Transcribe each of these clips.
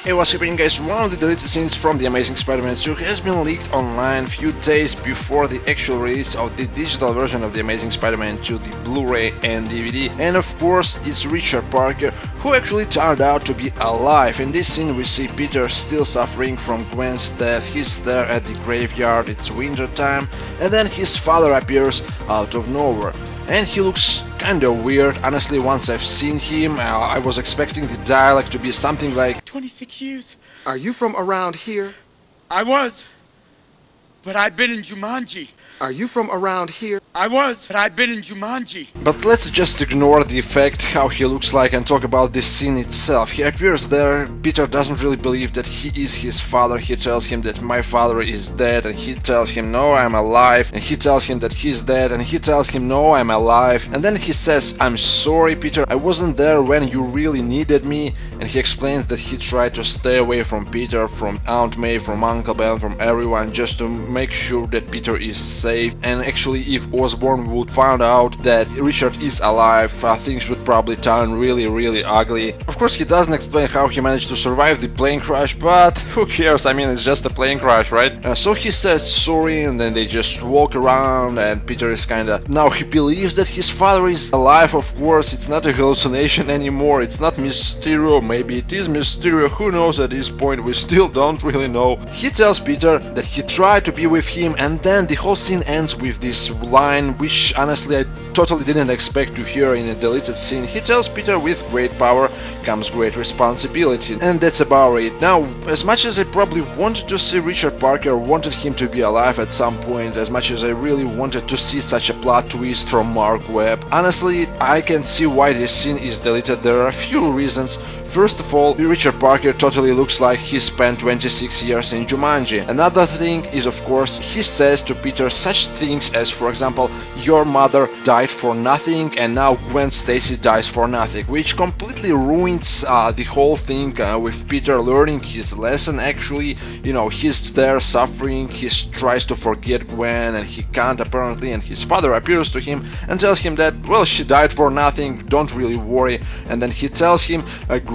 Hey, what's happening, guys? One of the deleted scenes from The Amazing Spider-Man 2 has been leaked online a few days before the actual release of the digital version of The Amazing Spider-Man 2, the Blu-ray and DVD, and of course it's Richard Parker, who actually turned out to be alive. In this scene we see Peter still suffering from Gwen's death. He's there at the graveyard, it's winter time, and then his father appears out of nowhere. And he looks kinda weird. Honestly, once I've seen him, I was expecting the dialogue to be something like 26 years. Are you from around here? I was. But I've been in Jumanji. Are you from around here? I was. But I've been in Jumanji. But let's just ignore the fact how he looks like and talk about this scene itself. He appears there, Peter doesn't really believe that he is his father. He tells him that my father is dead, and he tells him no, I'm alive, and he tells him that he's dead, and he tells him no, I'm alive, and then he says, I'm sorry Peter, I wasn't there when you really needed me, and he explains that he tried to stay away from Peter, from Aunt May, from Uncle Ben, from everyone, just to make sure that Peter is safe. And actually, if Osborn would find out that Richard is alive, things would probably turn really ugly. Of course, he doesn't explain how he managed to survive the plane crash, but who cares? I mean, it's just a plane crash, right? So he says sorry, and then they just walk around, and Peter is kinda... Now he believes that his father is alive, of course, it's not a hallucination anymore, it's not Mysterio, maybe it is Mysterio, who knows at this point, we still don't really know. He tells Peter that he tried to be with him, and then the whole scene ends with this line, which honestly I totally didn't expect to hear in a deleted scene. He tells Peter, with great power comes great responsibility, and that's about it. Now, as much as I probably wanted to see Richard Parker, wanted him to be alive at some point, as much as I really wanted to see such a plot twist from Mark Webb, honestly I can see why this scene is deleted. There are a few reasons. First of all, Richard Parker totally looks like he spent 26 years in Jumanji. Another thing is, of course, he says to Peter such things as, for example, your mother died for nothing and now Gwen Stacy dies for nothing, which completely ruins the whole thing with Peter learning his lesson. Actually, you know, he's there suffering, he tries to forget Gwen and he can't apparently, and his father appears to him and tells him that, well, she died for nothing, don't really worry, and then he tells him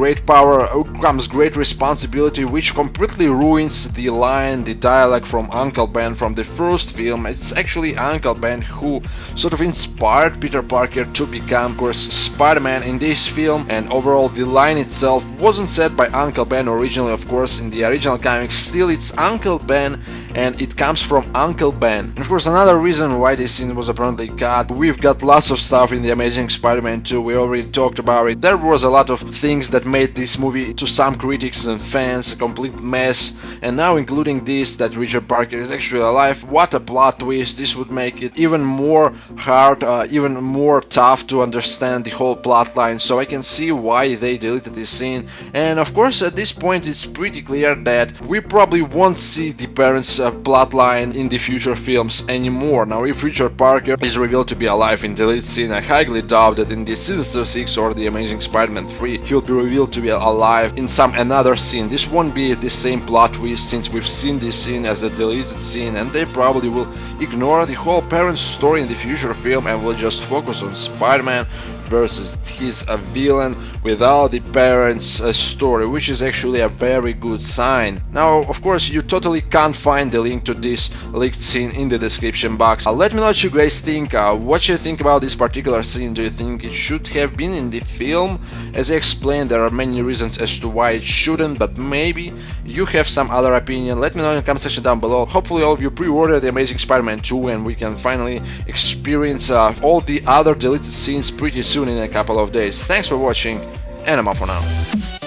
great power comes great responsibility, which completely ruins the line, the dialogue from Uncle Ben from the first film. It's actually Uncle Ben who sort of inspired Peter Parker to become, of course, Spider-Man in this film, and overall the line itself wasn't said by Uncle Ben originally, of course, in the original comics. Still, it's Uncle Ben and it comes from Uncle Ben. And of course, another reason why this scene was apparently cut, we've got lots of stuff in The Amazing Spider-Man 2, we already talked about it. There was a lot of things that made this movie, to some critics and fans, a complete mess, and now including this, that Richard Parker is actually alive. What a plot twist. This would make it even more hard, even more tough to understand the whole plot line, so I can see why they deleted this scene. And of course, at this point it's pretty clear that we probably won't see the parents' plotline in the future films anymore. Now, if Richard Parker is revealed to be alive in the deleted scene, I highly doubt that in the Sinister Six or The Amazing Spider-Man 3 he'll be revealed to be alive in some another scene. This won't be the same plot twist, since we've seen this scene as a deleted scene, and they probably will ignore the whole parents' story in the future film and will just focus on Spider-Man versus his villain without the parents' story, which is actually a very good sign. Now, of course, you totally can't find the link to this leaked scene in the description box. Let me know what you guys think. What you think about this particular scene? Do you think it should have been in the film? As I explained, there are many reasons as to why it shouldn't, but maybe you have some other opinion. Let me know in the comment section down below. Hopefully all of you pre-ordered The Amazing Spider-Man 2 and we can finally experience all the other deleted scenes pretty soon in a couple of days. Thanks for watching, and I'm off for now.